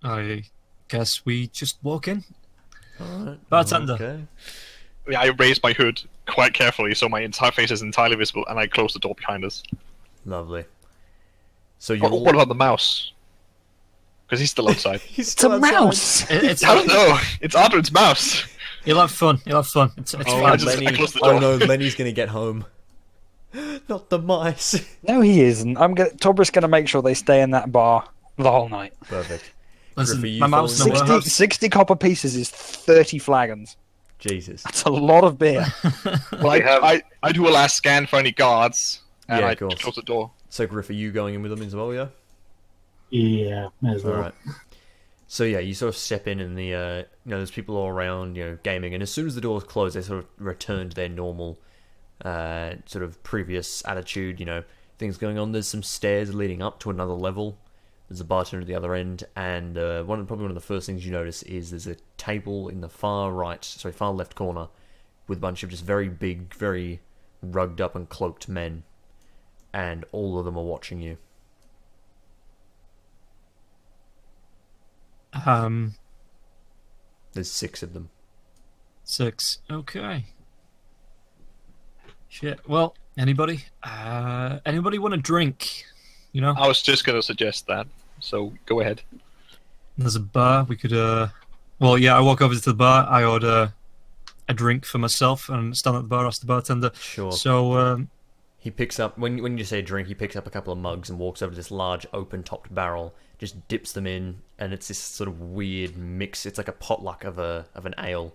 I guess we just walk in. Alright. Bartender. Okay. Yeah, I raise my hood quite carefully so my entire face is entirely visible, and I close the door behind us. Lovely. So you're all... What about the mouse? Because he's still outside. He's It's still a outside. mouse! It's I don't know. It's Ardred's mouse. You'll have fun. You'll have fun. It's I fine. I closed the Oh door. no, Lenny's gonna get home. Not the mice. No, he isn't. Tobra's gonna make sure they stay in that bar the whole night. Perfect. Listen, Griffey, you my mouse following no me? more. 60 copper pieces is 30 flagons. Jesus. That's a lot of beer. Well, I do a last scan for any guards, and Yeah, I of course. close the door. So Griff, are you going in with them as well, yeah? Yeah, may as well. Alright. So yeah, you sort of step in and there's people all around, gaming, and as soon as the doors close, they sort of return to their normal, sort of previous attitude, things going on. There's some stairs leading up to another level. There's a bartender at the other end, and probably one of the first things you notice is there's a table in the far left corner with a bunch of just very big, very rugged up and cloaked men, and all of them are watching you. There's 6 of them. 6. Okay. Shit. Well, anybody? Anybody want a drink? I was just gonna suggest that, so go ahead. There's a bar. We could. Well, yeah. I walk over to the bar. I order a drink for myself and stand at the bar, ask the bartender. Sure. So. He picks up, when you say drink, he picks up a couple of mugs and walks over to this large open-topped barrel, just dips them in, and it's this sort of weird mix. It's like a potluck of an ale,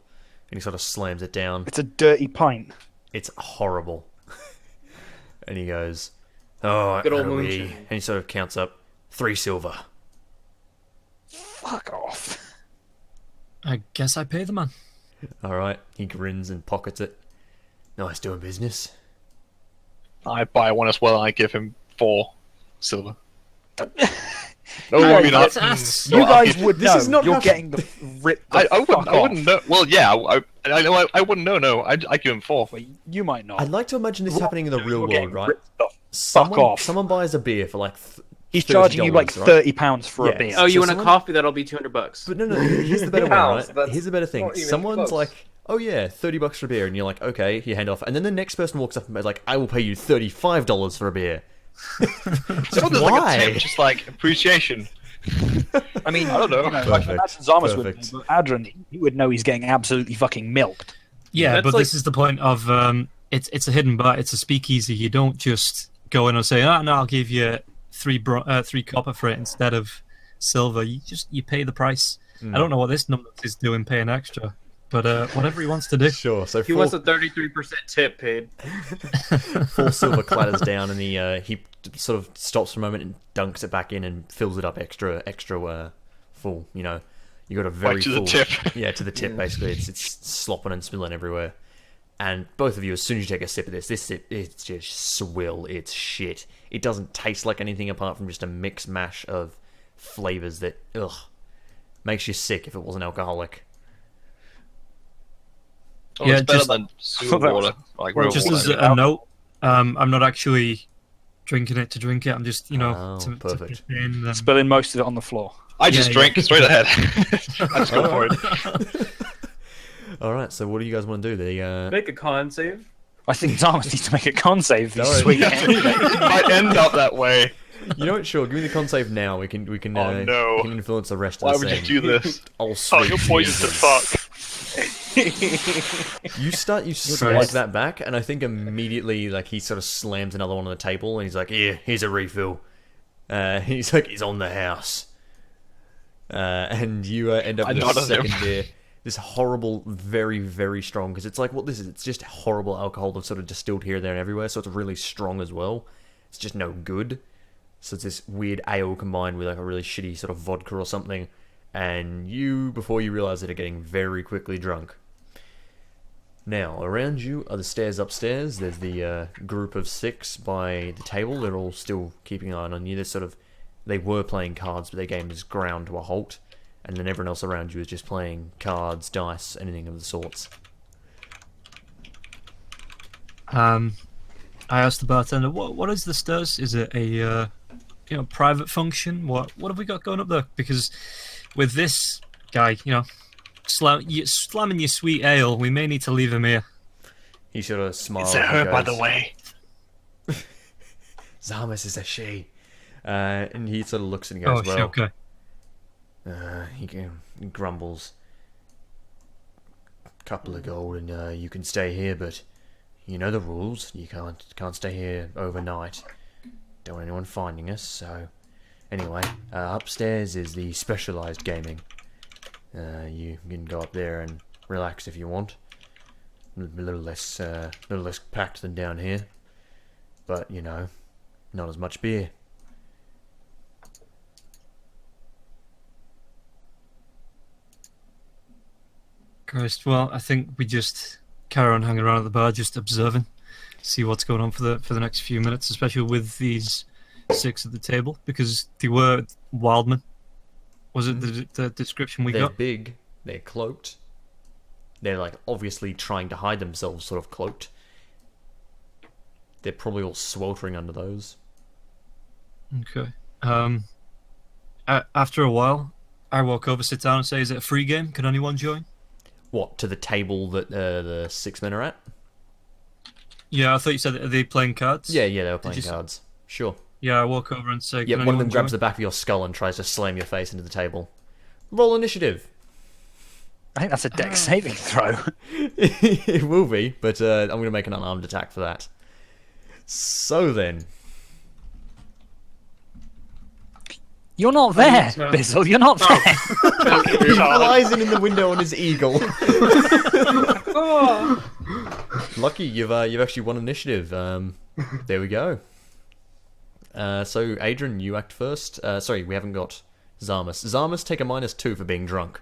and he sort of slams it down. It's a dirty pint. It's horrible. And he goes, "Oh, Good old that'll be-" moonshine. And he sort of counts up 3 silver. Fuck off. I guess I pay the man. Alright, he grins and pockets it. Nice doing business. I buy one as well, and I give him 4 silver. No, No, maybe not. that's- You guys would This know. is not You're how- getting the ripped the I fuck wouldn't off. know. Well, yeah, I know. I wouldn't know. No, I give him 4. Well, you might not. I'd like to imagine this happening in the real You're getting world, right? ripped the fuck off. Someone buys a beer for like He's charging you like $30, right? £30 for Yeah. a beer. Oh, you So want someone- a coffee? That'll be $200. But no, here's the better one, Pounds, right? that's Here's the better thing. not even Someone's close. like, oh yeah, $30 for a beer, and you're like, okay, you hand off. And then the next person walks up and is like, I will pay you $35 for a beer. So there's like Why? a tip, just like appreciation. I mean, I don't know. I can imagine Zarmus would Perfect. know, but Adrian, he would know he's getting absolutely fucking milked. Yeah, That's but like- this is the point of it's a hidden bar. It's a speakeasy. You don't just go in and say, "Oh no, I'll give you 3 copper for it instead of silver." You pay the price. I don't know what this number is doing, paying extra, but whatever he wants to do. Sure. So He wants a 33% tip paid. 4 silver clatters down, and he sort of stops for a moment and dunks it back in and fills it up extra full. You got a very Right to full the tip. Yeah, to the tip. Basically, it's slopping and spilling everywhere. And both of you, as soon as you take a sip of this sip, it's just swill. It's shit. It doesn't taste like anything apart from just a mix mash of flavors that makes you sick if it wasn't alcoholic. Oh, Yeah, it's better just- than sewer water, like real Just water. as a note, I'm not actually drinking it to drink it. I'm just, Oh, to perfect. put in, Spilling most of it on the floor. I just Yeah, drink straight ahead. I just go for it. All right. So what do you guys want to do? Make a con save. I think Zarmus needs to make a con save. These Sorry. sweet. It might end up that way. You know what? Sure. Give me the con save now. We can. Oh, no. We can influence the rest Why of the would scene. you do this? Oh, Oh, sweet you're poisoned to Jesus. fuck. You slide that back, and I think immediately, like, he sort of slams another one on the table, and he's like, "Here, here's a refill." He's like, "He's on the house," and you end up I with a nodded at him. second beer. This horrible, very, very strong, because it's like what this is. It's just horrible alcohol that's sort of distilled here, there, and everywhere. So it's really strong as well. It's just no good. So it's this weird ale combined with like a really shitty sort of vodka or something, and you, before you realize it, are getting very quickly drunk. Now, around you are the stairs upstairs. There's the group of 6 by the table. They're all still keeping an eye on you. They were playing cards, but their game is ground to a halt. And then everyone else around you is just playing cards, dice, anything of the sorts. I asked the bartender, "What is the stairs? Is it a private function? What have we got going up there? Because with this guy, slamming your sweet ale, we may need to leave him here. He sort of smiles. It's a her, by the way. Zarmus is a she. And he sort of looks and goes, well... okay. He grumbles. Couple of gold and you can stay here, but you know the rules. You can't stay here overnight. Don't want anyone finding us, so... Anyway, upstairs is the specialised gaming. You can go up there and relax if you want. A little less packed than down here. But, you know, not as much beer. Christ, well, I think we just carry on hanging around at the bar, just observing, see what's going on for the next few minutes, especially with these 6 at the table, because they were wildmen. Was it the description we They're got? big, they're cloaked. They're, like, obviously trying to hide themselves sort of cloaked. They're probably all sweltering under those. Okay. After a while, I walk over, sit down and say, is it a free game? Can anyone join? What, to the table that the 6 men are at? Yeah, I thought you said, are they playing cards? Yeah, they were playing you cards. Sure. Yeah, I walk over and say, Yeah, can one of anyone them grabs join? the back of your skull and tries to slam your face into the table. Roll initiative. I think that's a dex saving throw. It will be, but I'm going to make an unarmed attack for that. So then... You're not there, Bizzle. You're not there. He flies in the window on his eagle. Lucky, you've actually won initiative. There we go. So, Adrian, you act first. Sorry, we haven't got Zarmus. Zarmus, take a -2 for being drunk.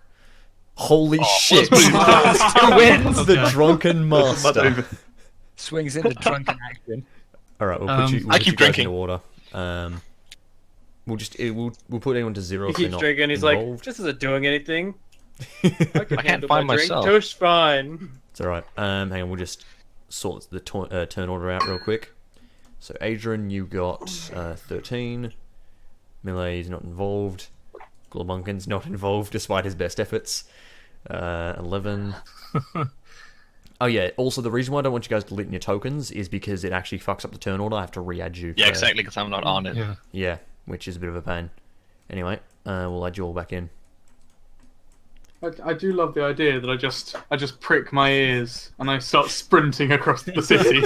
Holy shit! Who wins? The drunken master. Swings into drunken action. All right, we'll put you. We'll I put keep you guys drinking. in order. We'll put anyone to 0 He if they're keeps not drinking. He's involved. like, this isn't doing anything. I can't find myself. Just fine. It's alright. Hang on, we'll just sort the turn order out real quick. So, Adrian, you got 13. Melee's not involved. Globunkin's not involved, despite his best efforts. 11. Oh, yeah, also, the reason why I don't want you guys deleting your tokens is because it actually fucks up the turn order. I have to re-add you. Yeah, exactly, because I'm not on it. Yeah. Yeah, which is a bit of a pain. Anyway, we'll add you all back in. I do love the idea that I just prick my ears and I start sprinting across the city.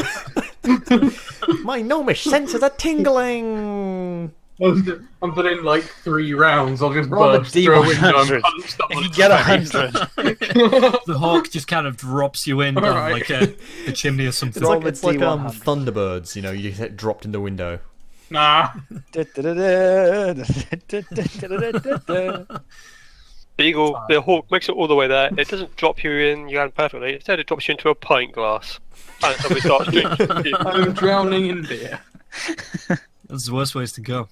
My gnomish senses are tingling! I'm putting like 3 rounds. I'll just Roll a burst through a window D100. and punch someone. If you get 100, The hawk just kind of drops you in down Alright. like a chimney or something. Roll It's a like D100. Thunderbirds, you know, you get dropped in the window. Nah. Beagle, the hawk makes it all the way there. It doesn't drop you in your hand perfectly. Instead, it drops you into a pint glass. And somebody starts drinking. I'm drowning in beer. That's the worst ways to go.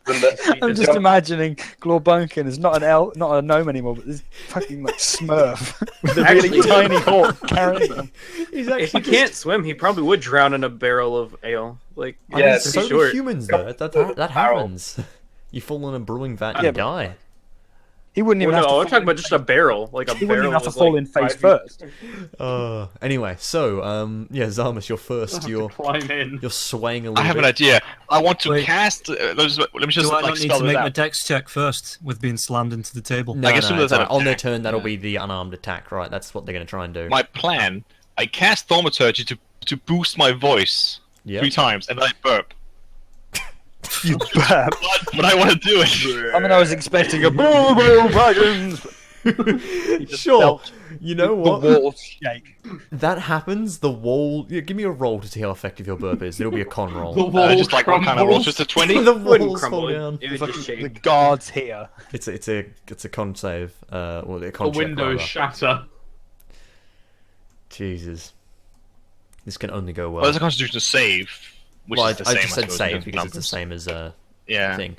I'm just imagining Globunkin is not a gnome anymore, but this fucking like Smurf with a really tiny hawk carrying them. If he can't swim, he probably would drown in a barrel of ale. Like, I mean, it's so pretty do short. humans, though. That happens. You fall in a brewing vat and Yeah, you die. He wouldn't even Well, have no, to. I'm talking about just a barrel. Like a He barrel. wouldn't even have to was, fall like, in face 5 feet. first. Anyway, so, yeah, Zarmus, you're first. You're Climb in. swaying a little I have bit. an idea. I want to Wait. cast. Let me just Do I like not need spell to it make my out. dex check first with being slammed into the table? No, I guess no, some of it's those alright. On their attack. turn, that'll be the unarmed attack, right? That's what they're going to try and do. My plan: I cast Thaumaturgy to boost my voice Yep. 3 times, and then I burp. You burp. But I want to do it. I mean, I was expecting a boo boo dragons. Sure. You know The what? walls shake. That happens. The wall. Yeah, give me a roll to see how effective your burp is. It'll be a con roll. The wall Just like what kind of roll? crumbles. Just a 20. The Wouldn't walls crumble. fall down. It would just The shake. guards here. It's a con save. Well, a The con check, windows rather. shatter. Jesus. This can only go well. Well, there's a Constitution save, which Well, is the I same. just said suppose, save in because it's the numbers. same as Yeah. thing.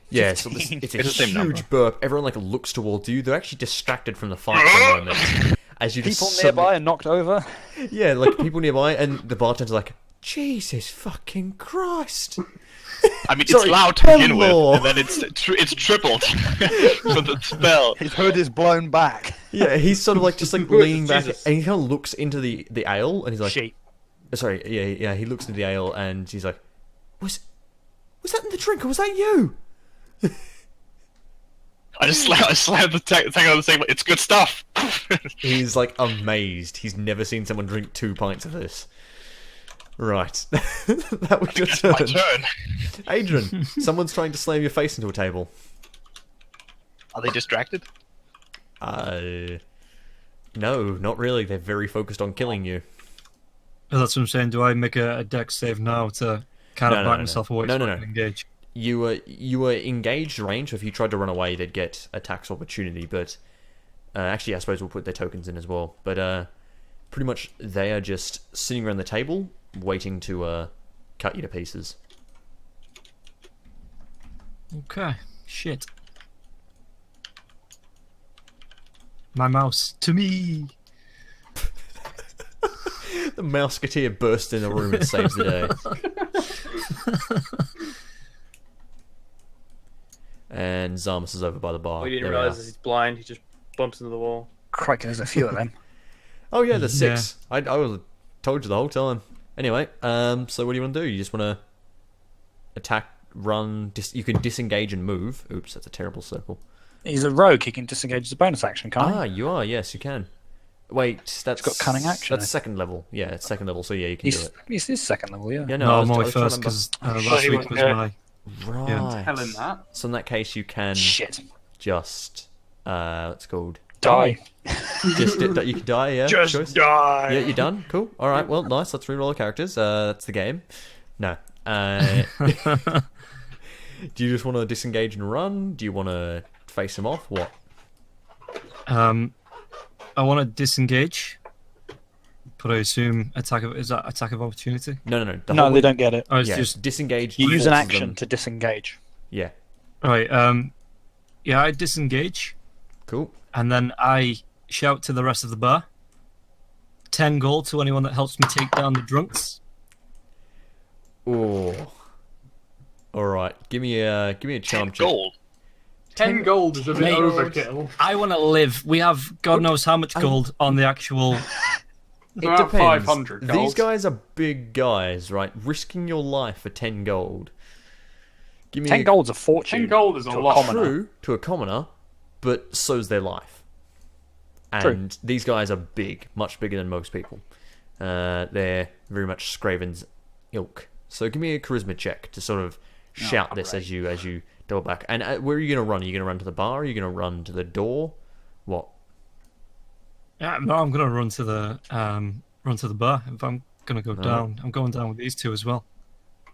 Yeah, so it's a It's the same huge number. burp. Everyone like looks towards you. They're actually distracted from the fight for a moment. As you just People suddenly- nearby are knocked over. Yeah, like people nearby, and the bartender's like, Jesus fucking Christ! I mean, Sorry, it's loud to begin with, more. and then it's tripled for the spell. His hood is blown back. Yeah, he's sort of like just like Good, leaning back, Jesus. and he kind of looks into the ale, and he's like, Sheep. sorry, yeah, he looks into the ale, and he's like, was that in the drink, or was that you? I slammed the tank on the table. It's good stuff. He's like amazed. He's never seen someone drink 2 pints of this. Right. That was your It's my turn. turn. Adrian, someone's trying to slam your face into a table. Are they distracted? No, not really. They're very focused on killing you. Oh, that's what I'm saying. Do I make a dex save now to kind of back myself away so I can engage? You were engaged range, so if you tried to run away, they'd get a tax opportunity, but... actually, I suppose we'll put their tokens in as well. But pretty much, they are just sitting around the table, waiting to cut you to pieces. Okay. Shit. My mouse. To me! The Mouseketeer bursts in the room and saves the day. And Zarmus is over by the bar. We didn't There we realize are. he's blind. He just bumps into the wall. Crikey, there's a few of them. Oh yeah, there's 6. I was told you the whole time. Anyway, so what do you want to do? You just want to attack, run, you can disengage and move. Oops, that's a terrible circle. He's a rogue. He can disengage as a bonus action, can't Ah, you are. Yes, you can. Wait, that's got cunning action, That's second level. Yeah, it's second level. So yeah, you can he? do it. He's his second level, yeah. Yeah, No, I I'm was only trying to first because remember. last he week went was there. my... Right. Telling that. So in that case, you can Shit. just what's it called? Die. Just you can die. Yeah. Just choice. die. Yeah, you're done. Cool. All right. Well, nice. Let's reroll the characters. That's the game. No. Do you just want to disengage and run? Do you want to face him off? What? I want to disengage, but I assume is that attack of opportunity? No. The No, whole- they don't get it. Oh, it's Yeah, just disengage. You use an forces action them- to disengage. Yeah. right. Yeah, I disengage, Cool. and then I shout to the rest of the bar. 10 gold to anyone that helps me take down the drunks. Oh. All right. Give me a charm check. Gold. 10 gold is a bit Mate. overkill. I want to live. We have God knows how much gold on the actual. It's It about depends. 500 These gold. guys are big guys, right? Risking your life for 10 gold. Give me 10 gold's a fortune. 10 gold is a to lot. commoner. True to a commoner, but so's their life. And these guys are big, much bigger than most people. They're very much Scraven's ilk. So give me a charisma check to sort of shout this as you double back. And where are you going to run? Are you going to run to the bar? Are you going to run to the door? What? Yeah, no, I'm gonna run to the bar. If I'm gonna go down, I'm going down with these two as well.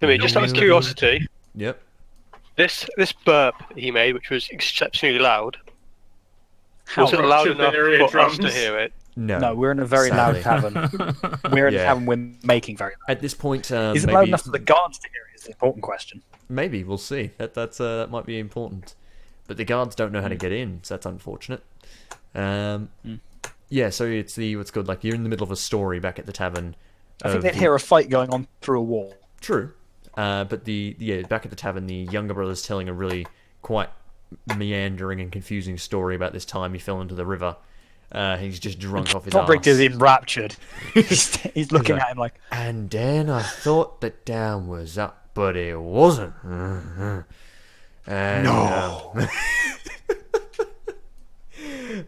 I mean, just out of curiosity, Yep. this burp he made, which was exceptionally loud, How was it loud Should enough their for us to eardrums? hear it? No, we're in a very Sadly. loud tavern. We're in a Yeah. tavern we're making very loud. At this point, Is it maybe, loud enough for the guards to hear? Is the important question. maybe we'll see. That might be important. But the guards don't know how to get in, so that's unfortunate. Yeah, so it's what's good. Like you're in the middle of a story back at the tavern. I think of they'd the- hear a fight going on through a wall. True. But back at the tavern, the younger brother's telling a really quite meandering and confusing story about this time he fell into the river. He's just drunk off his Tobrick is ass. enraptured. He's looking like- at him like, And then I thought the dam was up, but it wasn't. And,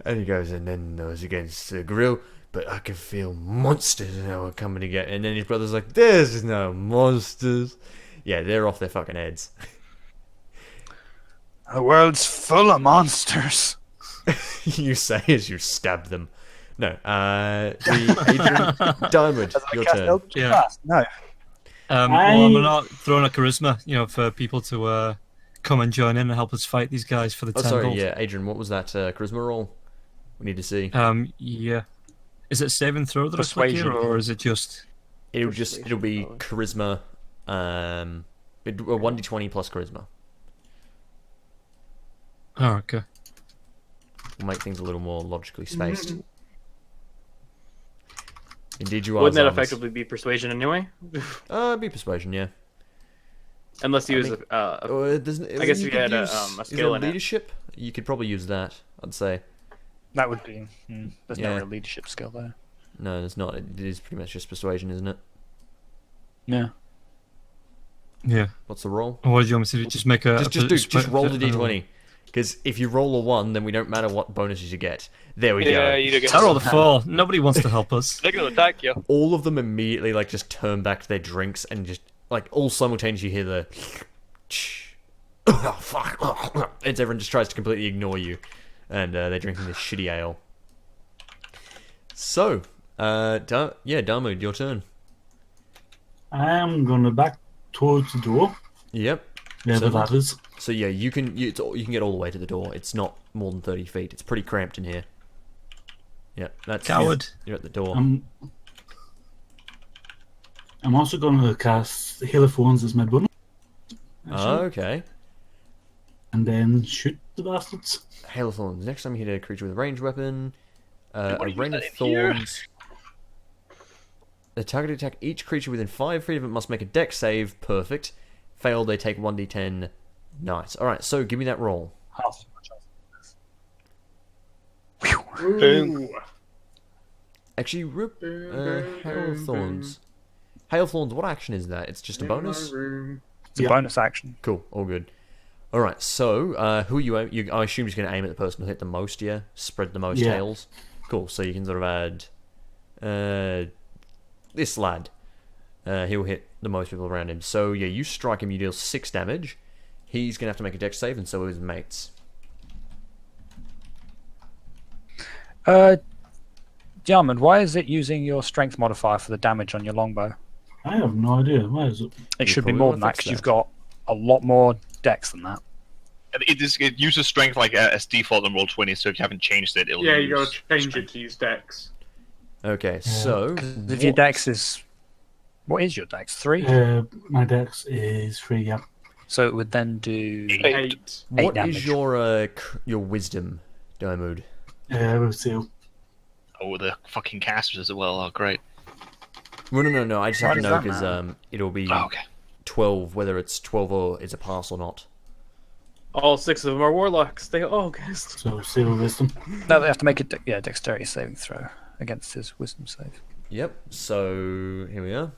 and he goes, and then I was against the grill, but I could feel monsters and they were coming to get. And then his brother's like, "There's no monsters." Yeah, they're off their fucking heads. the world's full You of monsters. say as you stab them. No, Adrian Diamond, your Cast turn. Eldritch Yeah. Blast? No. Well, I'm not throwing a charisma, for people to come and join in and help us fight these guys for the 10 Oh, sorry, gold. yeah, Adrian, what was that charisma roll? We need to see. Yeah. Is it save and throw that I click Persuasion. here, or is it just? It'll be charisma. A 1d20 plus charisma. Oh, okay. Will make things a little more logically spaced. Indeed, you are. Wouldn't that Zarmus. effectively be persuasion anyway? Be persuasion, yeah. Unless he was mean, I guess if you had a skill in it. leadership, you could probably use that. I'd say. That would be. There's no Yeah. real leadership skill there. No, there's not. It is pretty much just persuasion, isn't it? Yeah. Yeah. What's the roll? Or do you want me to just make a... Just roll the d20. Because if you roll a 1, then we don't matter what bonuses you get. There we Yeah, go. you do get. I rolled a 4. Nobody wants to help us. They're gonna attack you. All of them immediately like just turn back to their drinks and just like all simultaneously hear the oh fuck. And everyone just tries to completely ignore you. And they're drinking this shitty ale. So, Darmood, your turn. I am gonna back towards the door. Yep. Yeah, So- the ladders. So yeah, you can get all the way to the door. It's not more than 30 feet. It's pretty cramped in here. Yep, that's Coward. You're at the door. I'm also gonna cast Hail of Thorns as my bonus. Oh, okay. And then shoot the bastards. Hail of Thorns. Next time you hit a creature with a ranged weapon, wanna a use rain of that in here? thorns. The target attack each creature within 5 feet of it must make a dex save. Perfect. Failed, they take 1d10. Nice. Alright, so give me that roll. Half. Boom. Actually, Hail of Thorns. Hail of Thorns, what action is that? It's just a bonus? It's a bonus action. Cool, all good. Alright, so, who are you, I assume you're going to aim at the person who hit the most, yeah? Spread the most Yeah. tails? Cool, so you can sort of add, this lad. He'll hit the most people around him. So, yeah, you strike him, you deal 6 damage. He's going to have to make a dex save, and so will his mates. Diamond, why is it using your strength modifier for the damage on your longbow? I have no idea. Why is it? It You should be probably more wanna than that fix because you've that. got a lot more dex than that. And it uses strength like as default on roll 20, so if you haven't changed it, it'll Yeah, you use gotta change it strength. to use Dex. Okay, so... If your dex is... What is your dex? 3? My dex is 3, yeah. So it would then do... 8. What damage. is your wisdom, Diamond? With seal. Oh, the fucking casters as well. Oh, great. Well, no. I just have Why to does know that because matter? it'll be Oh, okay. 12, whether it's 12 or it's a pass or not. All 6 of them are warlocks. They all cast. So seal wisdom. No, they have to make a dexterity saving throw against his wisdom save. Yep. So here we are.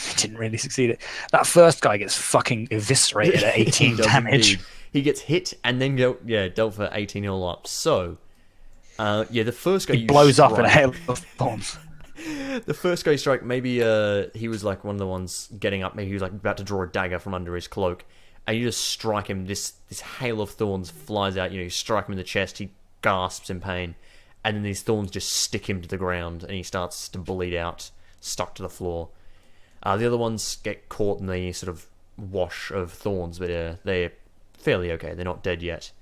He didn't really succeed it. That first guy gets fucking eviscerated at 18 He does damage. indeed. He gets hit and then dealt for 18 all up. So, the first guy He you blows up in a strike- hail of thorns. The first guy you strike, maybe he was like one of the ones getting up. Maybe he was like about to draw a dagger from under his cloak, and you just strike him. This hail of thorns flies out. You strike him in the chest. He gasps in pain, and then these thorns just stick him to the ground, and he starts to bleed out, stuck to the floor. The other ones get caught in the sort of wash of thorns, but they're fairly okay. They're not dead yet.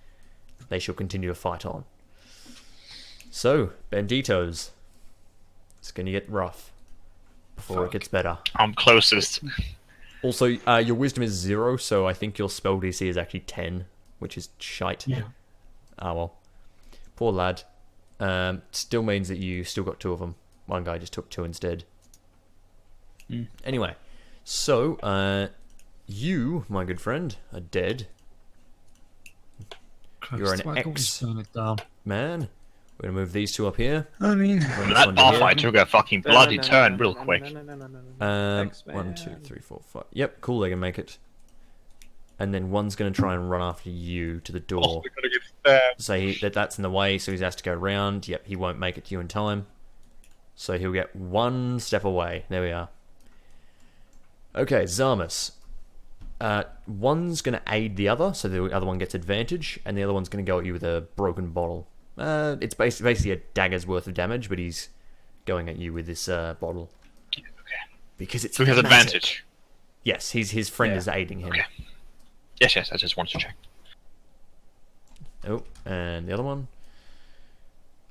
They shall continue to fight on. So, Banditos. It's going to get rough before it gets better. I'm closest. Also, your wisdom is 0, so I think your spell DC is actually 10, which is shite. Yeah. Ah, well. Poor lad. Still means that you still got 2 of them. One guy just took 2 instead. Anyway, so, you, my good friend, are dead. You're an Why can't we X turn it down? man. We're going to move these 2 up here. I mean, Run this That one bar down here. fight took a fucking bloody turn real quick. One, 2, 3, 4, 5. Yep, cool, they can make it. And then one's going to try and run after you to the door. Oh, we're gonna get stabbed. So that's in the way, so he has to go round. Yep, he won't make it to you in time. So he'll get 1 step away. There we are. Okay, Zarmus. One's going to aid the other, so the other one gets advantage, and the other one's going to go at you with a broken bottle. It's basically a dagger's worth of damage, but he's going at you with this bottle. Okay. Because it's Who has magic. advantage? Yes, his friend is aiding him. Okay. Yes, I just wanted to check. Oh, and the other one.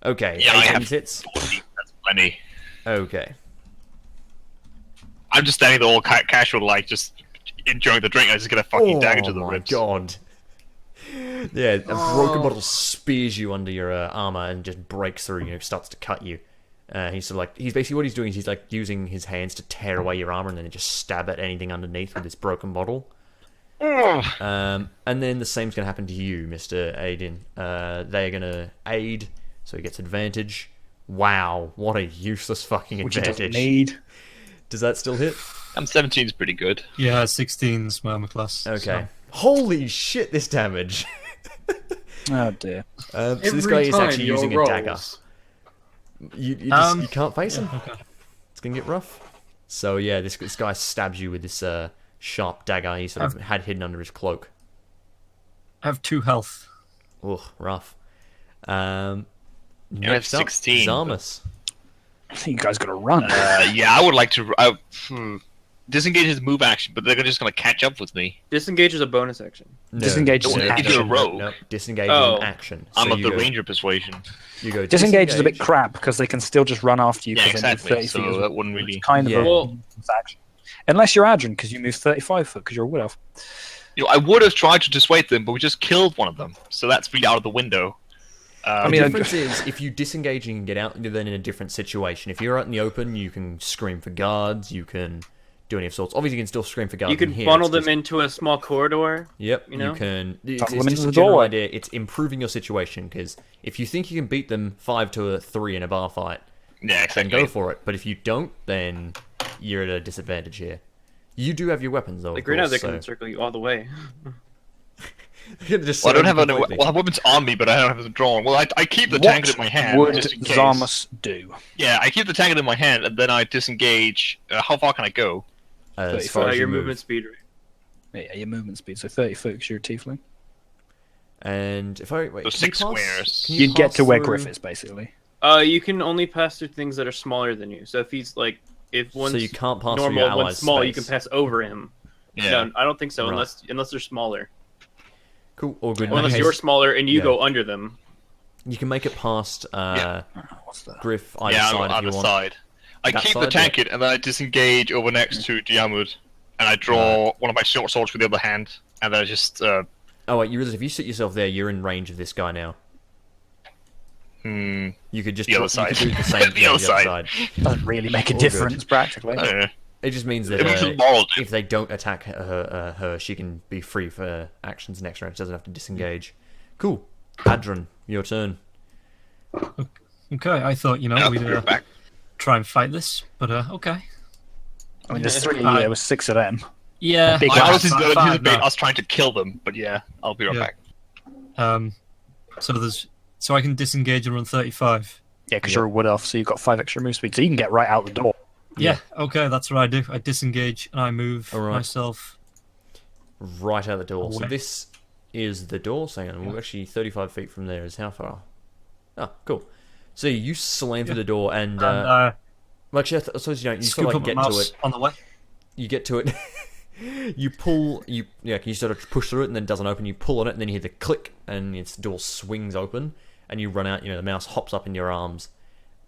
Okay, Yeah, I 18 have hits. 40. That's plenty. Okay. I'm just standing there all casual, like, just enjoying the drink. I just get a fucking dagger to the my ribs. god. Yeah, a broken bottle spears you under your armor and just breaks through, starts to cut you. He's sort of like, he's basically what he's doing is he's like using his hands to tear away your armor and then just stab at anything underneath with this broken bottle. And then the same's going to happen to you, Mr. Aiden. They are going to aid, so he gets advantage. Wow, what a useless fucking Which he advantage. doesn't need. Does that still hit? 17's pretty good. Yeah, 16's my armor class. Okay. So. Holy shit, this damage. Oh dear. So this guy is actually using a dagger. You can't face him. Okay. It's gonna get rough. So yeah, this guy stabs you with this sharp dagger he sort of had hidden under his cloak. I have 2 health. Ugh, rough. You have Next up, 16. Zarmus. I think you guys got to run. Yeah, I would like to. Disengage is a move action, but they're just going to catch up with me. Disengage is a bonus action. No, Disengage is no, an if action. you're a rogue. No, disengage Oh. is an action. I'm So of you the go- ranger persuasion. You go Disengage is a bit crap because they can still just run after you. Yeah, 'cause they move exactly. 30 feet So as well. that wouldn't really. It's kind of Yeah. a Well- action. Unless you're Adrian, because you move 35 foot because you're a wood elf. I would have tried to dissuade them, but we just killed one of them. So that's really out of the window. The mean, difference is if you disengage and get out, you're then in a different situation. If you're out in the open, you can scream for guards. You can do any of sorts. Obviously, you can still scream for guards. You can in here. funnel It's them just- into a small corridor. Yep, you know? you can. It's Funnel them just into a the general doorway. idea. It's improving your situation because if you think you can beat them 5-3 in a bar fight, Yeah, then exactly. go for it. But if you don't, then you're at a disadvantage here. You do have your weapons though. Like of right now, course, they so... can encircle you all the way. Just Well, I don't have surround any. you completely. Well, I have weapons on me, but I don't have them drawn. Well, I keep the What tankard in my hand. would just in case. Zarmus do? Yeah, I keep the tankard in my hand, and then I disengage. How far can I go? As far as Your you movement move. speed rate. Yeah, your movement speed. So 30 foot because you're a tiefling. And if I wait, So can 6 you pass- squares. can you You'd get pass to where through- Griff is, basically. You can only pass through things that are smaller than you. So if he's like, if one's So you can't pass through your normal, one's allies' small, you space. can pass over him. Yeah. No, I don't think so, Right. unless they're smaller. Cool, all good. Or unless Okay, you're smaller and you yeah. go under them. You can make it past What's that? Griff either Yeah, side on if the you want. side. I That keep the side, yeah. tankard, and then I disengage over next to Diarmid, and I draw one of my short swords with the other hand, and then I just. Oh wait, you realize if you sit yourself there, you're in range of this guy now. Hmm. You could just The other you side. could do the same. The yeah, other the other side. side. Doesn't really make a All difference, practically. It just means that It was just moral. if they don't attack her, she can be free for actions next round. She doesn't have to disengage. Cool. Adron, your turn. Okay, I thought, Yeah, we'd you're back. try and fight this, but okay. I mean, there's 3 of you, there was 6 of them. Yeah, Big I guy. was five, I was trying to kill them, but yeah, I'll be right Yeah. back. So I can disengage and run 35. Yeah, because you're a wood elf, so you've got 5 extra move speed, so you can get right out the door. Yeah, okay, that's what I do. I disengage and I move All right. myself. Right out the door. So Away. this is the door. So hang on, we're actually 35 feet from there. Is how far? Oh, cool. So you slam through the door, and And well, actually, I suppose you don't. You scoop sort of up like my get to mouse it. on the way. You get to it. You pull. You sort of push through it, and then it doesn't open. You pull on it, and then you hear the click, and its door swings open, and you run out. The mouse hops up in your arms,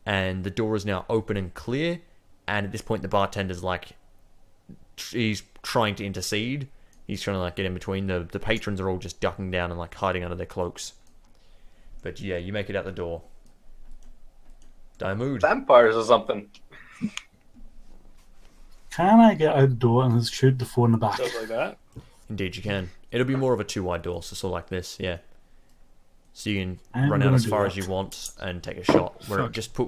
and the door is now open and clear. And at this point, the bartender's like, he's trying to intercede. He's trying to like get in between. The patrons are all just ducking down and like hiding under their cloaks. But yeah, you make it out the door. Diarmid. Vampires or something. Can I get out the door and shoot the 4 in the back? Stuff like that. Indeed, you can. It'll be more of a 2-wide door, so sort of like this, yeah. So you can I'm run out gonna as do far that. as you want and take a shot. Fuck. Just put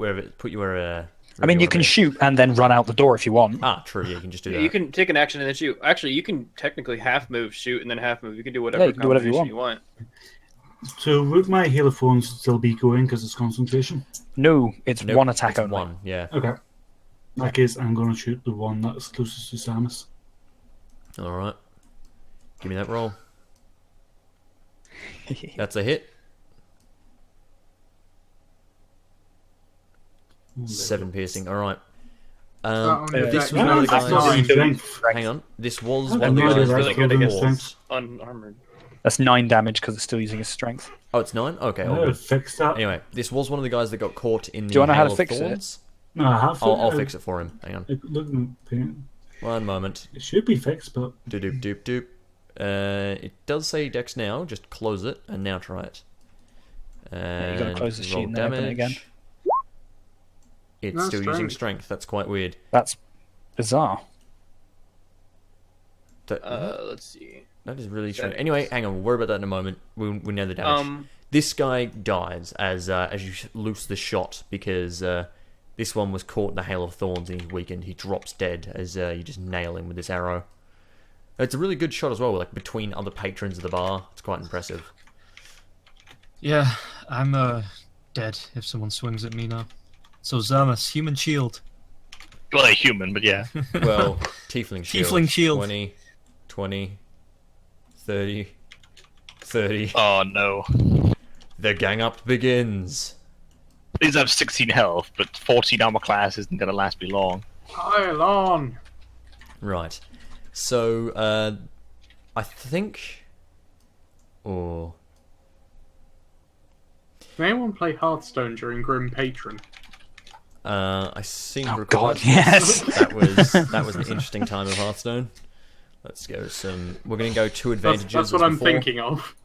you where. I mean, you can shoot and then run out the door if you want. Ah, true. Yeah, you can just do Yeah, that. you can take an action and then shoot. Actually, you can technically half move, shoot, and then half move. You can do whatever, Yeah, you can do whatever you combination want. So would my healer phone still be going because it's concentration? No, it's Nope, one attack it's only. one. Yeah. Okay. In that case, I'm going to shoot the one that's closest to Samus. All right. Give me that roll. That's a hit. 7 piercing. All right. This was one of the That's not guys. strength. Hang on. This was I one of the know guys that that that's got good the against horse. Unarmored. That's 9 damage because it's still using his strength. Oh, it's 9. Okay. all No, good. fix that. Anyway, this was one of the guys that got caught in the Do you wanna know how hail to of fix it? thorns. No, I have I'll fix it for him. Hang on. Look, paint. One moment. It should be fixed, but Doop doop doop doop. It does say Dex now. Just close it and now try it. you gotta close the sheet roll and then open it again. It's That's still using strange. strength. That's quite weird. That's bizarre. Let's see. That is really strange. Settings. Anyway, hang on. We'll worry about that in a moment. We know the damage. This guy dies as you loose the shot because this one was caught in the hail of thorns and he's weakened. He drops dead as you just nail him with this arrow. It's a really good shot as well, like between other patrons of the bar. It's quite impressive. Yeah, I'm dead if someone swings at me now. So Zermus, human shield. Well, a human, but yeah. Well, tiefling shield. Tiefling shield. 20, 20, 30, 30. Oh no. The gang up begins. These have 16 health, but 14 armor class isn't gonna last me long. Pile on. Right. So, I think... Or... Can anyone play Hearthstone during Grim Patron? I seem to Oh recall God, yes. that was an interesting time of Hearthstone. Let's go some... We're going to go 2 advantages. That's what as I'm before. thinking of.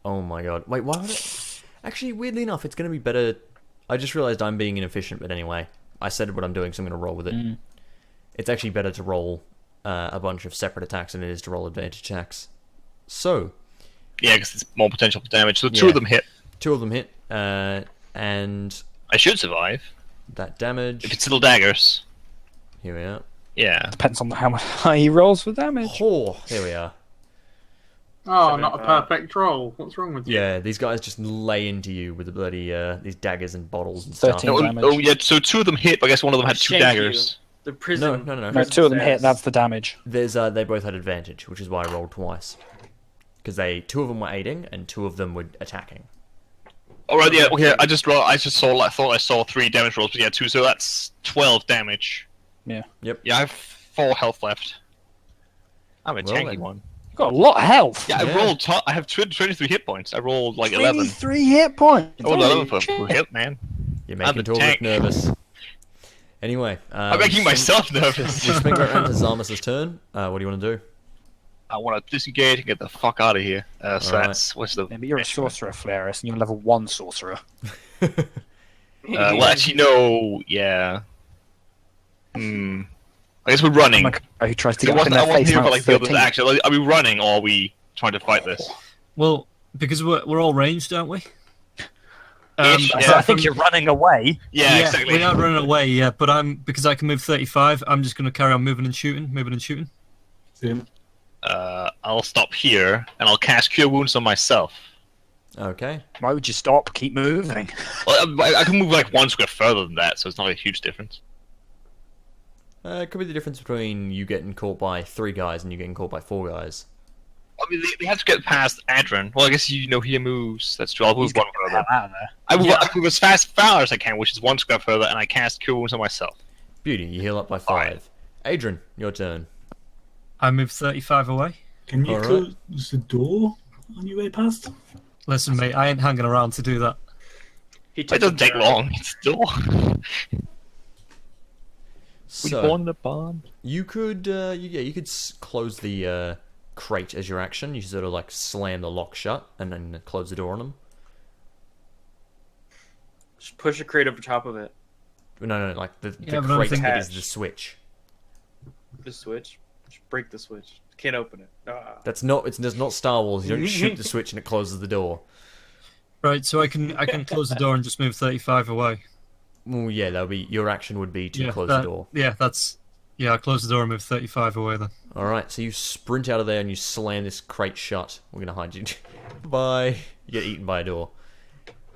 Oh my god. Wait, why would it... Actually, weirdly enough, it's going to be better... I just realised I'm being inefficient, but anyway. I said what I'm doing, so I'm going to roll with it. It's actually better to roll a bunch of separate attacks than it is to roll advantage attacks. So... Yeah, because it's more potential for damage. So 2 Yeah. of them hit. 2 of them hit, and I should survive. that damage... If it's little daggers. Here we are. Yeah. Depends on how high he rolls for damage. Oh, there we are. Oh, not a perfect roll. What's wrong with you? Yeah, these guys just lay into you with the bloody these daggers and bottles and stuff. 13. Oh, damage. oh, yeah, so 2 of them hit, but I guess one of them had 2 Shank daggers. The prison. No. No, 2 of them hit. That's the damage. There's they both had advantage, which is why I rolled twice. Because 2 of them were aiding and 2 of them were attacking. Alright, yeah, okay, I thought I saw 3 damage rolls, but yeah, 2, so that's 12 damage. Yeah. Yep. Yeah, I have 4 health left. I'm a Well, tanky then. one. You've got a lot of health. Yeah, Yeah. I rolled I have 23 hit points. I rolled like 11. 23 hit points. I rolled Holy 11 for hit, man. You're I'm making a Torvik tank. nervous. Anyway, I'm making myself nervous. We swing right around to Zarmus' turn. What do you want to do? I want to disengage and get the fuck out of here. So Alright. that's what's the? Yeah, but you're a sorcerer, Flaris, and you're a level 1 sorcerer. Well, actually, no. Yeah. I guess we're running. I'm a guy who tries to So get up in their I wasn't face here now for at like the other 13. action. Are we running or are we trying to fight this? Well, because we're all ranged, aren't we? Ish, I yeah. think you're running away. Yeah, exactly. We are running away, yeah, but because I can move 35, I'm just going to carry on moving and shooting. Same. I'll stop here and I'll cast Cure Wounds on myself. Okay. Why would you stop? Keep moving. Well, I can move like 1 square further than that, so it's not a huge difference. It could be the difference between you getting caught by 3 guys and you getting caught by 4 guys. I mean, they have to get past Adrian. Well, I guess he moves. That's true. I'll move He's 1 got the further. hell out of there. I move as far as I can, which is 1 square further, and I cast Cure Wounds on myself. Beauty, you heal up by 5. Alright. Adrian, your turn. I move 35 away. Can you Alright. close the door on your way past? Listen, mate, I ain't hanging around to do that. He It took doesn't the take turn. long. It's still. So, the bond. you could, you could close the crate as your action. You sort of like slam the lock shut and then close the door on them. Just push a crate over top of it. No, like the Yeah, but I don't crate think- that is the switch. The switch. Just break the switch. Can't open it. Ah. That's not. It's not Star Wars. You don't shoot the switch and it closes the door. Right, so I can close the door and just move 35 away. Well, yeah, that'll be your action would be to Yeah, close that- the door. Yeah, I close the door and move 35 away then. All right, so you sprint out of there and you slam this crate shut. We're gonna hide you. Bye. You get eaten by a door.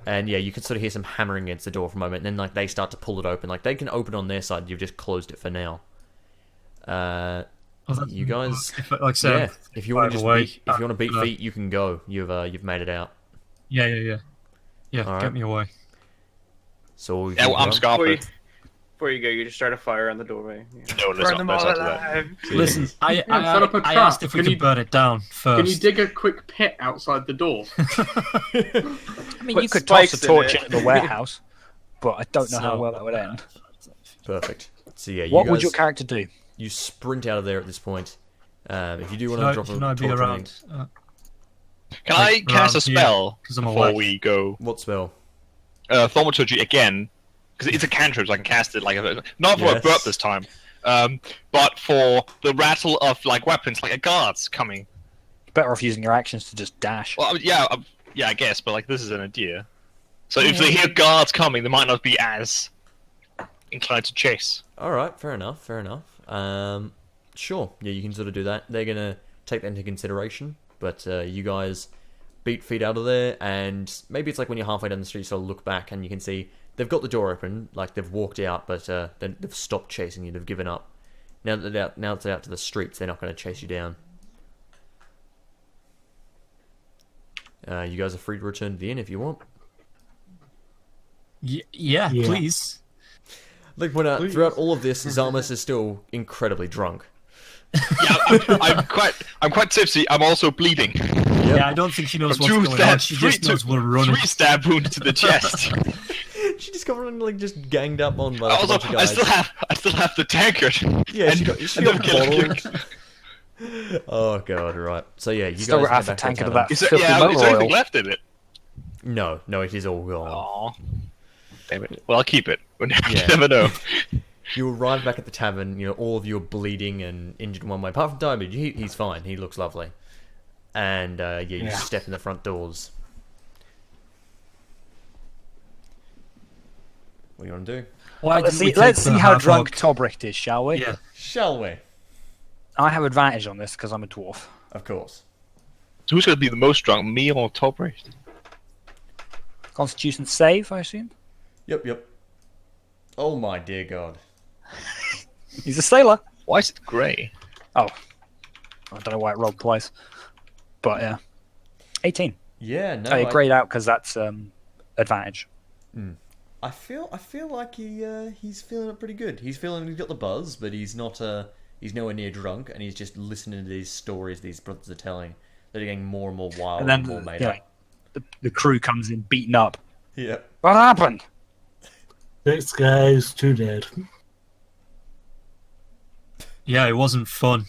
And yeah, you can sort of hear some hammering against the door for a moment, and then like they start to pull it open. Like they can open on their side. You've just closed it for now. Oh, that's- You guys, If, like I said, yeah. If you want to just away, beat, if you want to beat uh, feet, you can go. You've made it out. Yeah, Alright. get me away. So Yeah, well, I'm scarpered. Before you go, you just start a fire on the doorway. Yeah. No, let's not do that. Listen, I set up a I trap. asked if we Can could you- burn it down first. Can you dig a quick pit outside the door? I mean, Put you could toss spikes a in torch it. into the warehouse, but I don't know how So- well that would end. Perfect. So yeah, you What guys, would your character do? you sprint out of there at this point. If you do want Should to I, drop should a I be torch on around? Can I cast a around here, spell 'cause I'm before away. we go? what spell? Thaumaturgy again, because it's a cantrip, so I can cast it like not for a Yes. burp this time, but for the rattle of like weapons, like a guard's coming. Better off using your actions to just dash. Well, yeah, I guess, but like this is an idea. So if they hear guards coming, they might not be as inclined to chase. All right, fair enough. Sure, yeah, you can sort of do that. They're gonna take that into consideration, but you guys beat feet out of there, and maybe it's like when you're halfway down the street, you sort of look back and you can see they've got the door open, like they've walked out, but then they've stopped chasing you. They've given up. Now that they're out to the streets, they're not going to chase you down. You guys are free to return to the inn if you want. Yeah, please. Like throughout all of this, Zarmus is still incredibly drunk. Yeah, I'm quite tipsy. I'm also bleeding. Yeah, I don't think she knows what's going on. She just knows we're running. 3 stab wounds to the chest. She just got like just ganged up on by like, Also, a bunch of guys. I still have the tankard. Yeah, and, she got bottled. Oh god, right. So yeah, you Still guys got half head a back to tank of the that Is filthy there motor anything oil. left in it? No, it is all gone. Aw. Damn it. Well, I'll keep it. You Yeah. never know. You arrive back at the tavern, you know, all of you are bleeding and injured in one way. Apart from Diamond, he's fine, he looks lovely. And you step in the front doors. What do you want to do? Why Let's didn't we see, let's take see the how half drunk orc? Tobricht is, shall we? Yeah. Shall we? I have advantage on this because I'm a dwarf. Of course. So who's going to be the most drunk, me or Tobricht? Constitution save, I assume? Yep. Oh my dear god. He's a sailor. Why is it grey? Oh. I don't know why it rolled twice. But yeah. 18. Yeah, no. Oh, grayed out because that's advantage. I feel like he's feeling it pretty good. He's got the buzz, but he's not he's nowhere near drunk, and he's just listening to these stories these brothers are telling. They're getting more and more wild And then and more made up. the crew comes in beaten up. Yeah. What happened? 6 guys, 2 dead. Yeah, it wasn't fun.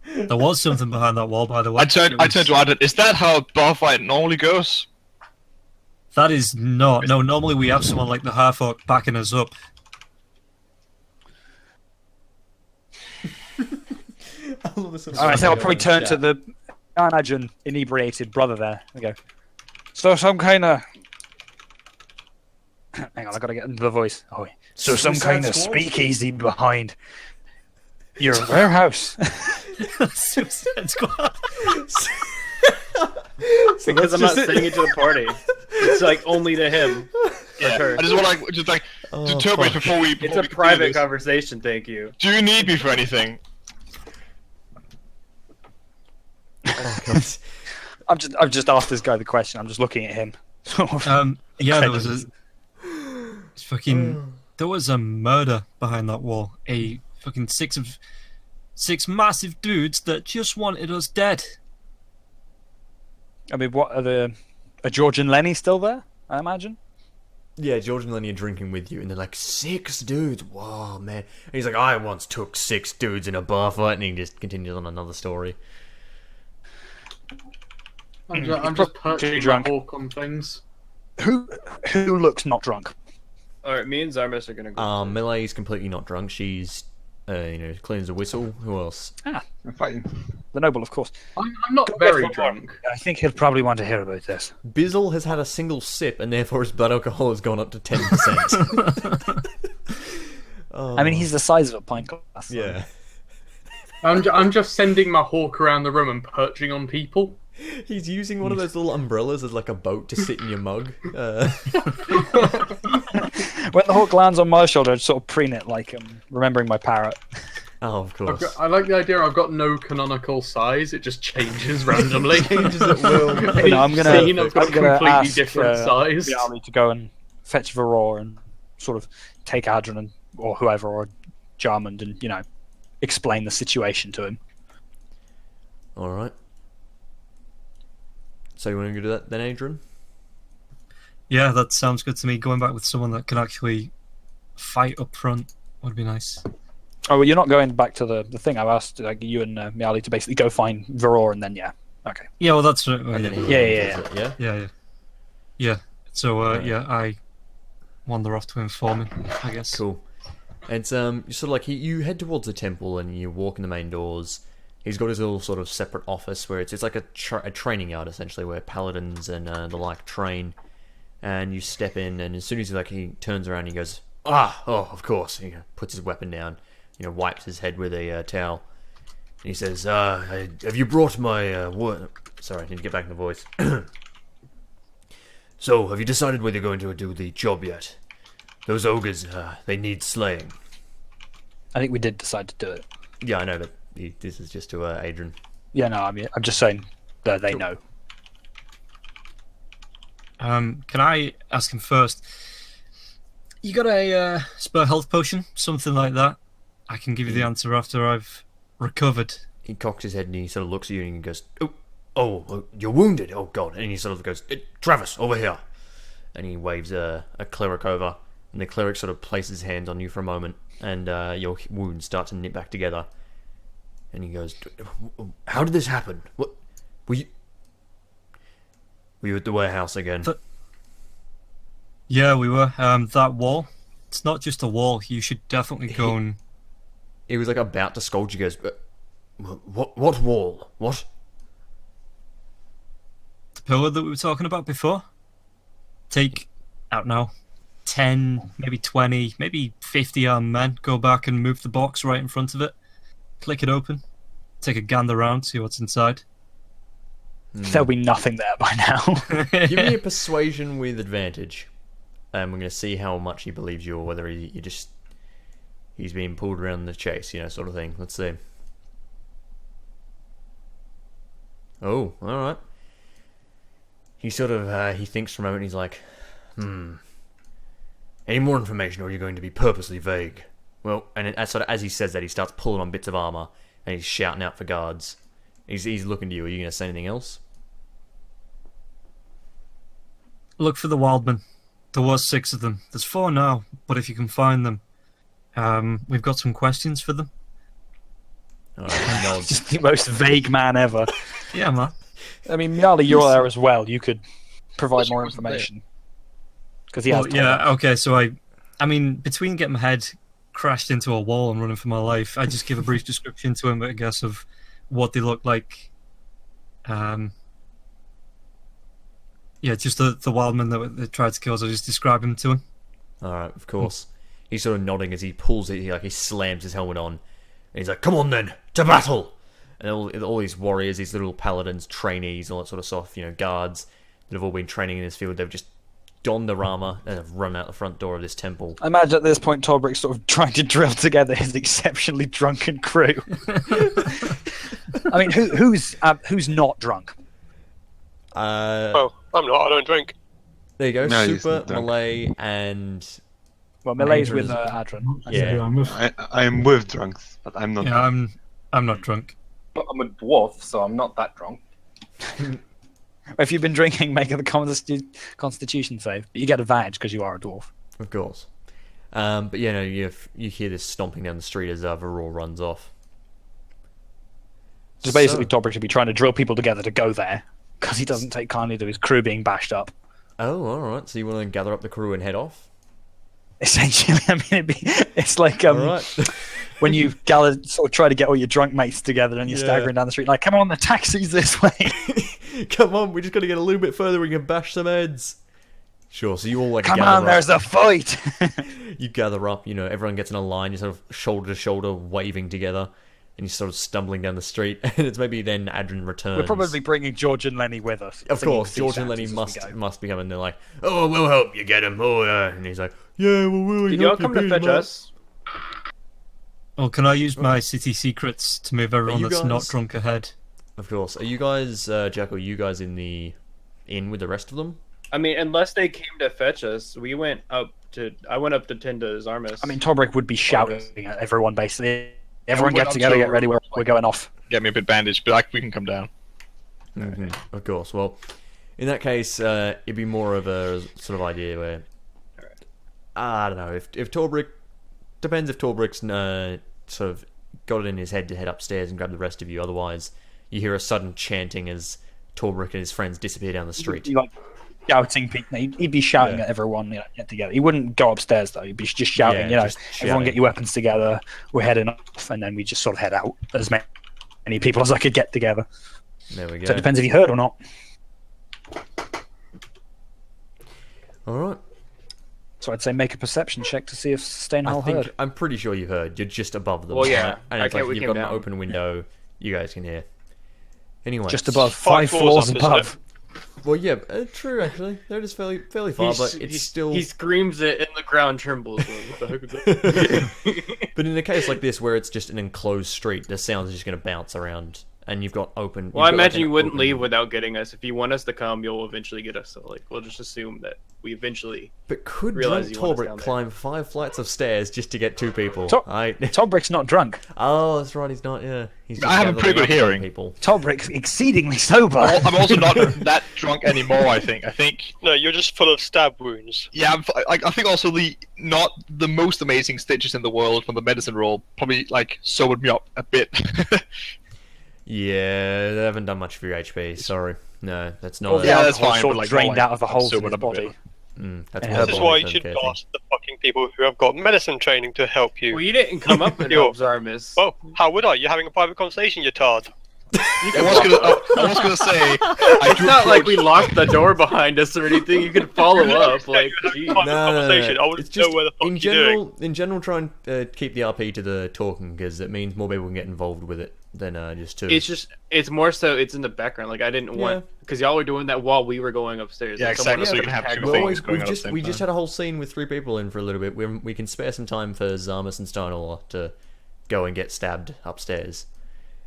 There was something behind that wall, by the way. I turned to Adam. Is that how a bar fight normally goes? That is not. No, normally we have someone like the half orc backing us up. Alright, so I'll probably turn to the, I imagine, inebriated brother there. We go. So some kind of... Hang on, I gotta get into the voice. Oh, so some Suicide kind of Squad? speakeasy behind your warehouse. Suicide Squad. Because I'm not saying it to the party. It's like only to him. Yeah. her. I just want to Oh, Tobricht fuck. before we. It's Before a we private continue this, conversation, thank you. do you need me for anything? I've just asked this guy the question. I'm just looking at him. Yeah, there was a there was a murder behind that wall. A fucking six massive dudes that just wanted us dead. I mean, what are George and Lenny still there? I imagine. Yeah, George and Lenny are drinking with you, and they're like, 6 dudes? Whoa, man. And he's like, I once took 6 dudes in a bar fight, and he just continues on another story. I'm just perching my drunk. hawk on things. Who looks not drunk? Alright, me and Zarmus are gonna go. Melee's completely not drunk. She's, clean as a whistle. Who else? I'm fighting. The noble, of course. I'm not very drunk. I think he'll probably want to hear about this. Bizzle has had a single sip, and therefore his blood alcohol has gone up to 10%. I mean, he's the size of a pint glass. So. Yeah. I'm just sending my hawk around the room and perching on people. He's using one of those little umbrellas as like a boat to sit in your mug. When the hawk lands on my shoulder, I sort of preen it like remembering my parrot. Oh, of course. I like the idea. I've got no canonical size. It just changes randomly. Changes at will. Each I'm gonna scene, I've got a completely ask, different size. the army to go and fetch Varor and sort of take Adrian or whoever or Jarmund and explain the situation to him. All right. So you want to do that then, Adrian? Yeah, that sounds good to me. Going back with someone that can actually fight up front would be nice. Oh, well, you're not going back to the thing. I've asked you and Miali to basically go find Varor and then okay. Yeah, well, that's And then he Yeah. does it, yeah. Yeah. So I wander off to inform him, I guess. Cool. And you sort of like you head towards the temple and you walk in the main doors. He's got his little sort of separate office where it's like a training yard essentially, where paladins and the like train. And you step in, and as soon as he turns around, he goes, of course. He puts his weapon down, wipes his head with a towel, and he says, "Have you brought my word?" Sorry, I need to get back in the voice. So, have you decided whether you're going to do the job yet? Those ogres, they need slaying. I think we did decide to do it. Yeah, I know, but this is just to Adrian. Yeah, no, I'm just saying that they know. Can I ask him first? You got a spare health potion, something like that? I can give you the answer after I've recovered. He cocks his head and he sort of looks at you and he goes, "Oh, you're wounded. Oh God!" And he sort of goes, "Travis, over here." And he waves a cleric over, and the cleric sort of places his hands on you for a moment, and your wounds start to knit back together. And he goes, "How did this happen? What were you? Were you at the warehouse again?" Yeah, we were. That wall. It's not just a wall. You should definitely go and... He was like about to scold you guys. What wall? What? The pillar that we were talking about before? Take, out now, 10, maybe 20, maybe 50 armed men. Go back and move the box right in front of it. Click it open. Take a gander around, see what's inside. There'll be nothing there by now. Give me a persuasion with advantage. And we're going to see how much he believes you, or whether he's being pulled around the chase, sort of thing. Let's see. Oh, alright. He sort of, he thinks for a moment, he's like, any more information, or are you going to be purposely vague? Well, and as he says that, he starts pulling on bits of armor, and he's shouting out for guards. He's looking to you. Are you going to say anything else? Look for the wildmen. There was 6 of them. There's 4 now, but if you can find them, we've got some questions for them. Just the most vague man ever. Yeah, man. I mean, Miali, you're there as well. You could provide more information. Because he has. Yeah. Okay. So I mean, between getting my head crashed into a wall and running for my life, I just give a brief description to him, I guess, of what they look like. Yeah, just the wildmen that tried to kill us. I just describe him to him. Alright, of course. He's sort of nodding as he pulls it, he slams his helmet on. And he's like, "Come on then, to battle!" And all these warriors, these little paladins, trainees, all that sort of stuff, guards that have all been training in this field, they've just donned their armor and have run out the front door of this temple. I imagine at this point Torbrick's sort of trying to drill together his exceptionally drunken crew. I mean, who's not drunk? Well, I'm not. I don't drink. There you go. No, he's Super, not drunk. Malay, and... Well, Malay's with Adron. Yeah. I am with drunks, but I'm not. Yeah, I'm not drunk. I'm a dwarf, so I'm not that drunk. If you've been drinking, make the Constitution save. But you get advantage because you are a dwarf. Of course. But yeah, no, you hear this stomping down the street as Varroa runs off. So basically, Torbrick should be trying to drill people together to go there because he doesn't take kindly to his crew being bashed up. Oh, alright. So you want to gather up the crew and head off? Essentially, I mean, it's like when you sort of try to get all your drunk mates together and you're staggering down the street, like, come on, the taxi's this way. Come on, we just got to get a little bit further. We can bash some heads. Sure. So you all come on, there's a fight. You gather up. Everyone gets in a line. You're sort of shoulder to shoulder, waving together, and you're sort of stumbling down the street. And it's maybe then Adrian returns. We're probably bringing George and Lenny with us. Of course, George and Lenny must be coming. They're like, "Oh, we'll help you get him." Oh, and he's like, "Yeah, we'll Did y'all come to fetch us? Well, can I use my city secrets to move everyone that's not drunk ahead? Of course. Are you guys, Jack, are you guys in the inn with the rest of them? I mean, unless they came to fetch us, I went up to tend to Zarmus. I mean, Torbrick would be shouting at everyone, basically. Everyone get together, get ready, we're going off. Get me a bit bandaged, but we can come down. Mm-hmm. Of course. Well, in that case, it'd be more of a sort of idea where... I don't know, if Torbrick... Depends if Torbrick's sort of got it in his head to head upstairs and grab the rest of you. Otherwise, you hear a sudden chanting as Torbrick and his friends disappear down the street. shouting people. He'd be shouting at everyone, get together. He wouldn't go upstairs though. He'd be just shouting, just everyone shouting. get your weapons together. We're heading off, and then we just sort of head out as many people as I could get together. There we go. So it depends if you heard or not. All right. So I'd say make a perception check to see if Stainhole heard. I'm pretty sure you heard. You're just above them. Well, yeah. right? And it's Okay, like we you've came got an down. open window. You guys can hear. Anyway, Just above, 5 5 floors floors up, isn't above. Well, yeah, true actually. They're just fairly far, but it's still. He screams it and the ground trembles. What the heck is that? But in a case like this, where it's just an enclosed street, the sound's just going to bounce around, and you've got open. Well, I you've got, like, imagine an you wouldn't open- leave without getting us. If you want us to come, you'll eventually get us. So, like, we'll just assume that we eventually. But could realize drunk you want us down Torbrick there. climb 5 flights of stairs just to get 2 people? Tobrick's not drunk. Oh, that's right. He's not. Yeah, he's just I have a pretty gathering good up hearing. People. Tobrick's exceedingly sober. I'm also not that drunk anymore. I think. No, you're just full of stab wounds. Yeah, I think also not the most amazing stitches in the world from the medicine roll probably like sobered me up a bit. Yeah, they haven't done much for your HP. Sorry, no, that's not. All the Yeah, that's alcohol fine, sort but, of like, drained not, out of the like, holes in sobered his up a bit. body. That's And why This is I'm why you so should careful. ask the fucking people who have got medicine training to help you. Well, you didn't come up and Yo. help Zarmus. Well, how would I? You're having a private conversation, you tard. I was gonna say. It's not like we locked the door behind us or anything. You can follow up. Like, geez. Conversation. I wouldn't It's just know where the fuck in you're doing. general, try and keep the RP to the talking because it means more people can get involved with it than just 2. It's more so it's in the background. Like I didn't want because y'all were doing that while we were going upstairs. Yeah, Like, someone exactly, so else you can have tag two along. things going on at the same we just time. had a whole scene with 3 people in for a little bit. We can spare some time for Zarmus and Steinor to go and get stabbed upstairs.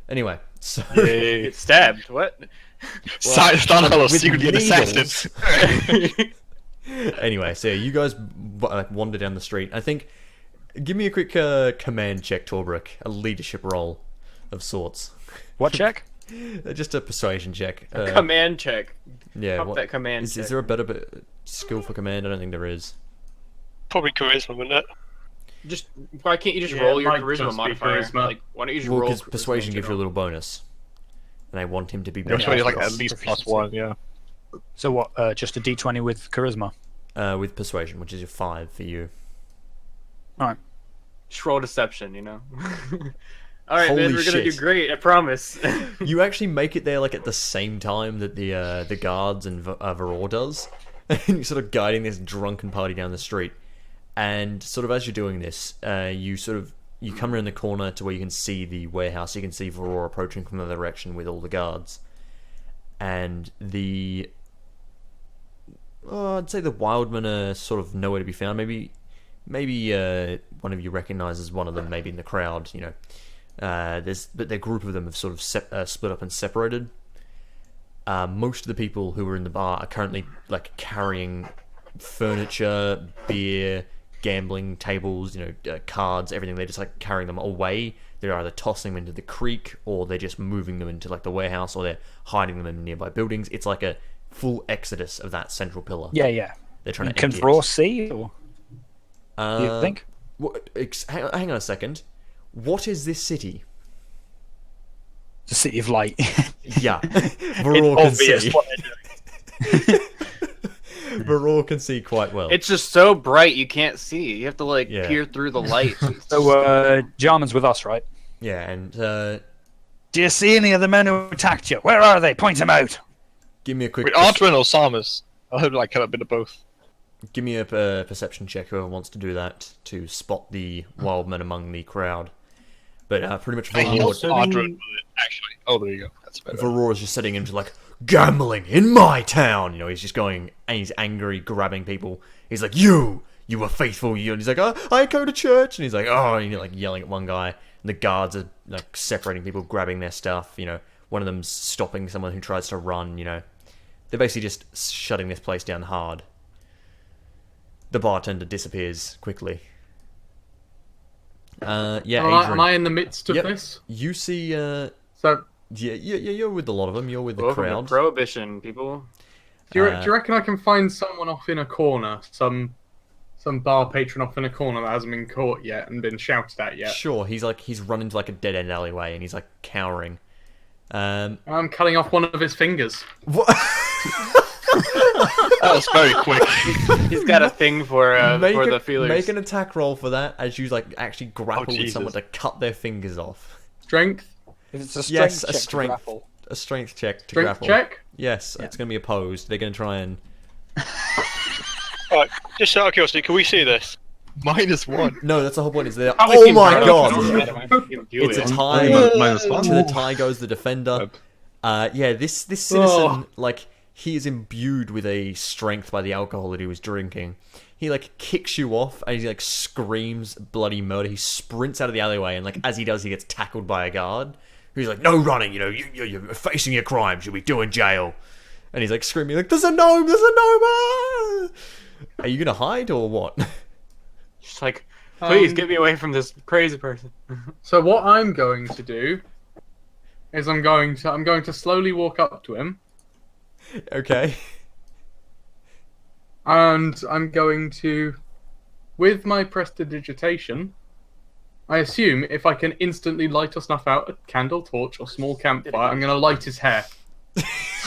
Anyway, so Get stabbed. What? Starnfellow with secretly an needles. assassin. Anyway, so you guys wander down the street. I think. Give me a quick command check, Torbrick. A leadership role of sorts. What check? Just a persuasion check. Command check. Yeah. Pop that command Is check. there a better skill for command? I don't think there is. Probably charisma, wouldn't it? Just why can't you just Yeah, roll it your might charisma just be modifier? charisma. Like why don't you just Well, roll? because charisma persuasion in gives you a general? little bonus, and I want him to be That's better. why you like Plus at least proficiency. +1. Yeah. So what? Just a D20 with charisma. With persuasion, which is your 5 for you. Just roll deception, you know. All right, Holy man, we're gonna do shit. great. I promise. You actually make it there like at the same time that the guards and Varor does, and you're sort of guiding this drunken party down the street. And sort of as you're doing this, you come around the corner to where you can see the warehouse. You can see Varor approaching from the other direction with all the guards, and I'd say the wildmen are sort of nowhere to be found. Maybe one of you recognizes one of them, maybe in the crowd. You know, but their group of them have sort of split up and separated. Most of the people who are in the bar are currently like carrying furniture, beer, gambling tables, cards, everything. They're just like carrying them away. They're either tossing them into the creek, or they're just moving them into like the warehouse, or they're hiding them in nearby buildings. It's like a full exodus of that central pillar. Yeah. They're trying to Can empty Varor it. see? Or do you think? Hang on a second. What is this city? The City of Light. Yeah, Varor can Obvious see. what they're doing. Varor can see quite well. It's just so bright you can't see. You have to like Yeah. peer through the light. So Jarman's with us, right? Yeah, and Do you see any of the men who attacked you? Where are they? Point them out. give me a quick. Wait, Artwin or Samus? I hope like a bit of both. Give me a perception check, whoever wants to do that, to spot the wild men among the crowd. But pretty much I think Varor, Artwin would actually. Oh, there you go. That's better. Varor is just setting him to like, gambling in my town. He's just going, and he's angry, grabbing people. He's like, you were faithful. And he's like, oh, I go to church. And he's like, oh, and you're like yelling at one guy. And the guards are like separating people, grabbing their stuff. One of them's stopping someone who tries to run. They're basically just shutting this place down hard. The bartender disappears quickly. Yeah, Adrian. Am I in the midst of Yep. this? You see, So, yeah, you're with a lot of them. You're with the Welcome crowd. to Prohibition, people. do you reckon I can find someone off in a corner, some bar patron off in a corner that hasn't been caught yet and been shouted at yet? Sure, he's run into like a dead end alleyway and he's like cowering. I'm cutting off one of his fingers. What? That was very quick. He's got a thing for the feelers. Make an attack roll for that as you like actually grapple with someone to cut their fingers off. Strength. If it's a strength Yes, check a to strength. grapple. A strength check to Strength grapple. check. Yes, it's going to be opposed. They're going to try and. Alright, just out of curiosity, can we see this? -1. No, that's the whole point. Is there? Probably Oh seems my right god! up. It's a tie. -1. To the tie goes the defender. Yeah, this citizen, like, he is imbued with a strength by the alcohol that he was drinking. He, like, kicks you off, and he, like, screams bloody murder. He sprints out of the alleyway, and, like, as he does, he gets tackled by a guard. Who's like, no running, you know, you're facing your crimes, you'll be doing jail. And he's, like, screaming, like, there's a gnome, there's a gnome! Ah! Are you gonna hide, or what? Just like, please get me away from this crazy person. So what I'm going to do is I'm going to slowly walk up to him, Okay. and I'm going to, with my prestidigitation, I assume if I can instantly light or snuff out a candle, torch, or small campfire, I'm going to light his hair.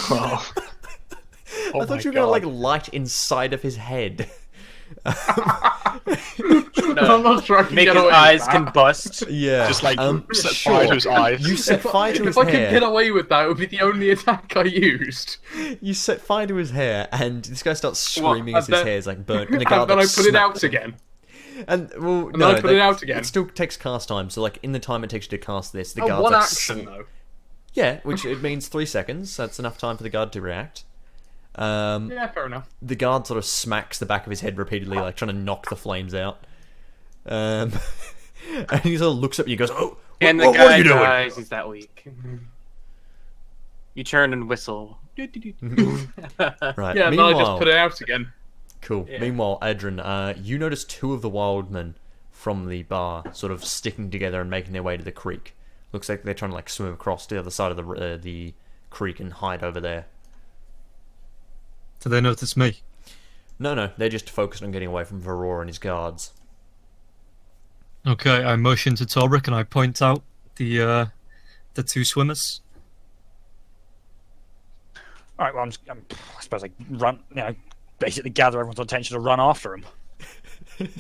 Oh. I thought you were gonna, like, light inside of his head. I'm not sure I can Make get his away with eyes that. combust. Yeah. Just like set sure. fire to his eyes. You set fire to his If I could hair. get away with that, it would be the only attack I used. You set fire to his hair, and this guy starts What, screaming and as his then- hair is like burnt. And the And guard then I like, put it snaps out again. And well, And no, then I put it out again. It still takes cast time. So like in the time it takes you to cast this, the Oh, guard's one like action, though. yeah, which it means 3 seconds. That's enough time for the guard to react. Yeah, fair enough. The guard sort of smacks the back of his head repeatedly, like trying to knock the flames out. And he sort of looks up at you, and goes, "Oh, And the what guy are you doing?" dies. He's that weak. You turn and whistle. Right. Yeah, and then I just Meanwhile, put it out again. cool. Yeah. Meanwhile, Adrian, you notice 2 of the wildmen from the bar sort of sticking together and making their way to the creek. Looks like they're trying to like swim across to the other side of the creek and hide over there. Do they notice me? No, they're just focused on getting away from Varor and his guards. Okay, I motion to Torbrick and I point out the 2 swimmers. All right, well, I suppose I run, basically gather everyone's attention to run after him.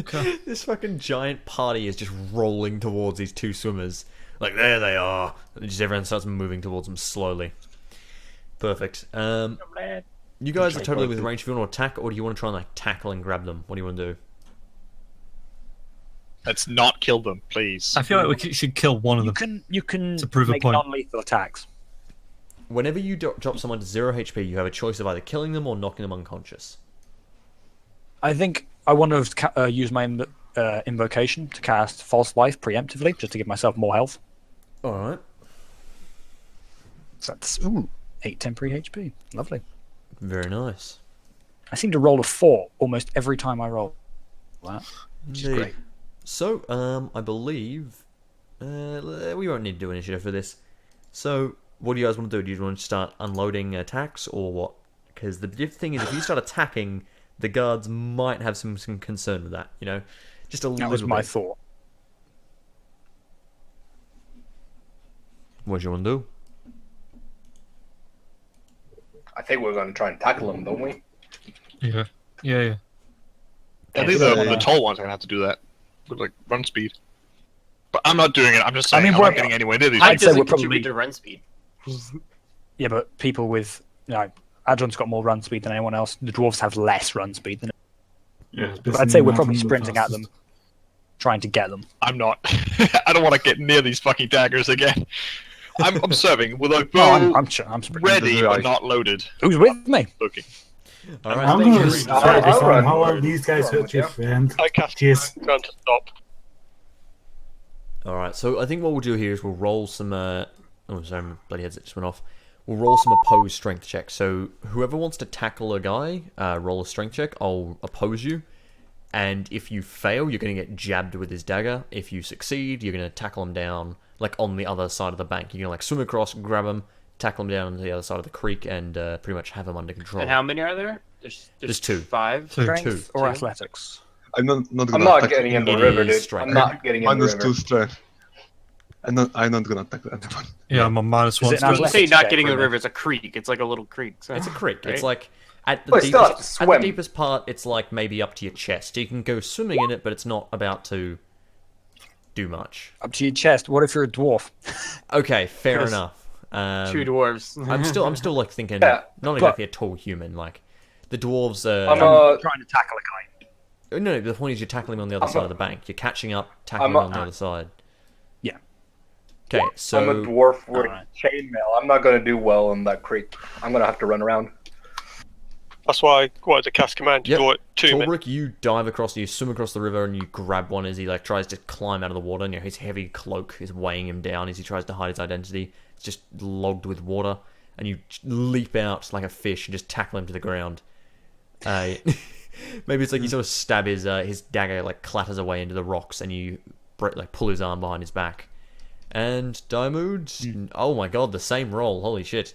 Okay. This fucking giant party is just rolling towards these 2 swimmers. Like, there they are. And just everyone starts moving towards them slowly. Perfect. You guys are totally within range if you want to attack, or do you want to try and like tackle and grab them? What do you want to do? Let's not kill them, please. I feel like we should kill one of them. You can To prove a make point. non-lethal attacks. Whenever you drop someone to 0 HP, you have a choice of either killing them or knocking them unconscious. I think I want to use my invocation to cast False Life preemptively, just to give myself more health. Alright. So that's 8 temporary HP. Lovely. Very nice. I seem to roll a 4 almost every time I roll that, which is Indeed. great. So, I believe we won't need to do initiative for this. So, what do you guys want to do? Do you want to start unloading attacks or what? Because the thing is, if you start attacking, the guards might have some concern with that. You know, just a little. That was my bit. thought. What do you want to do? I think we're going to try and tackle him, don't we? Yeah. I think the tall ones are gonna have to do that with like run speed. But I'm not doing it. I'm just saying I'm not getting anywhere near these. Height say doesn't we're contribute probably- to run speed. Yeah, but people with Adron's got more run speed than anyone else. The dwarves have less run speed than. Yeah, But I'd say we're probably sprinting at them, trying to get them. I'm not. I don't want to get near these fucking daggers again. I'm observing with a No, bow I'm sprinting. ready but not loaded. Who's with me? Looking. All right. I'm going to Thank you. try this I'll one. run How are forward. these guys hurt your friend? I cast Cheers. trying to stop. All right. So I think what we'll do here is we'll roll some. Oh, sorry, my bloody headset just went off. We'll roll some opposed strength checks. So whoever wants to tackle a guy, roll a strength check. I'll oppose you. And if you fail, you're going to get jabbed with his dagger. If you succeed, you're going to tackle him down, like on the other side of the bank. You're going to like swim across, grab him, tackle him down to the other side of the creek, and pretty much have him under control. And how many are there? There's 2. 5. Strength or Two. athletics? I'm not gonna I'm not attack getting in the It river, is dude. strength. I'm not getting in the minus river. 2 strength. I'm not gonna attack anyone. Yeah, I'm on -1. Is it an When you athletics say not check, getting in the really? river, it's a creek. It's like a little creek. So. It's a creek. Right? It's like At the, Well, still have to deepest, at the swim. deepest part, it's like maybe up to your chest. You can go swimming in it, but it's not about to do much. Up to your chest. What if you're a dwarf? Okay, fair Yes. enough. Two dwarves. I'm still like thinking, Yeah, not exactly a tall human. Like the dwarves I'm Trying to tackle a guy. No, the point is you're tackling him on the other I'm side a- of the bank. You're catching up, tackling I'm him a- on the other side. Yeah. Okay, so I'm a dwarf with Alright. chainmail. I'm not going to do well in that creek. I'm going to have to run around. That's why I wanted to cast command to Yep. draw it to me. Torbrick, you dive across, you swim across the river, and you grab one as he like tries to climb out of the water. And his heavy cloak is weighing him down as he tries to hide his identity. It's just logged with water, and you leap out like a fish and just tackle him to the ground. Maybe it's like you sort of stab his dagger like clatters away into the rocks, and you like pull his arm behind his back. And Diamond, oh my god, the same roll! Holy shit!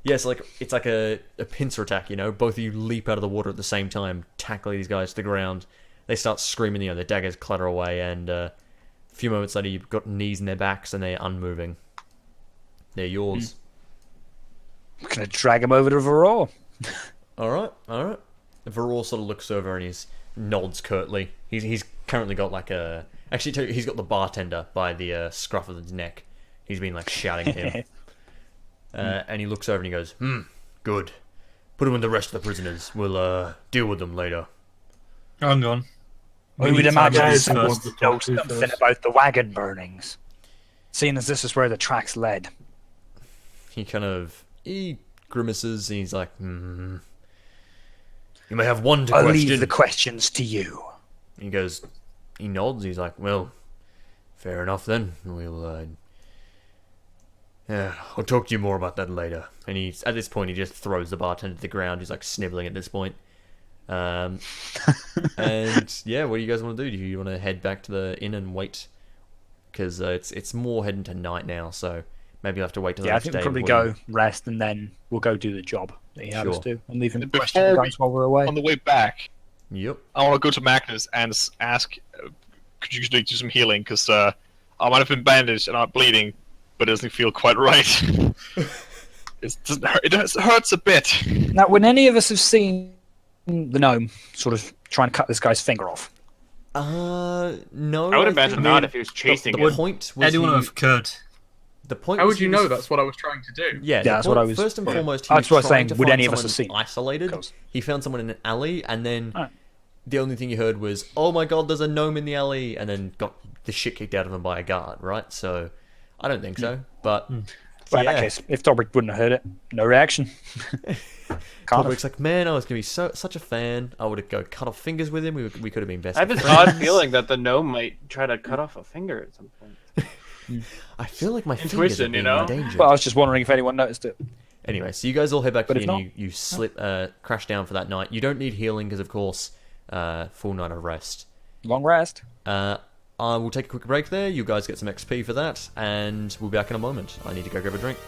Yes, it's like a pincer attack, you know. Both of you leap out of the water at the same time, tackle these guys to the ground. They start screaming, their daggers clatter away, and a few moments later, you've got knees in their backs, and they're unmoving. They're yours. I'm gonna drag him over to Varor. All right. Varor sort of looks over and he nods curtly. He's currently got like a... Actually, he's got the bartender by the scruff of his neck. He's been like shouting at him. And he looks over and he goes, good. Put him with the rest of the prisoners. We'll deal with them later. Hang on. We would need to imagine guys someone first. knows something about the wagon burnings, seeing as this is where the tracks led. He grimaces and he's like, You may have one to I'll question. leave the questions to you. He nods, he's like, well, fair enough then. I'll talk to you more about that later. And at this point, he just throws the bartender to the ground. He's like sniveling at this point. And yeah, what do you guys want to do? Do you want to head back to the inn and wait? Because it's more heading to night now, so maybe you'll have to wait till the Yeah, I next think day. we'll probably before go rest and then we'll go do the job that he had us Sure. do and leave him Before question the we- guys while we're away. On the way back, Yep. I want to go to Magnus and ask, could you do some healing? Because I might have been bandaged and I'm bleeding, but it doesn't feel quite right. It hurts a bit. Now, when any of us have seen the gnome sort of trying to cut this guy's finger off, No. I would imagine think not if he was chasing the it. point was Anyone of could. the point. How was would you he know was- that's what I was trying to do? Yeah, that's what I was- First and foremost, he That's was what I was trying saying, to would find any of us someone have seen? isolated. Goes. He found someone in an alley, and then Alright. the only thing you heard was, "Oh my god, there's a gnome in the alley," and then got the shit kicked out of him by a guard. Right? So, I don't think so. But well, in yeah. that case, if Tobrick wouldn't have heard it, no reaction. Can't have. Tobrik's like, man, I was gonna be such a fan. I would have go cut off fingers with him. We could have been best. I have of this friends. odd feeling that the gnome might try to cut off a finger at some point. I feel like my fingers are Intuition, being you know? endangered. Well, I was just wondering if anyone noticed it. Anyway, so you guys all head back to But the if inn. not- You slip, crash down for that night. You don't need healing because, of course, full night of rest. Long rest. I will take a quick break there. You guys get some XP for that, and we'll be back in a moment. I need to go grab a drink.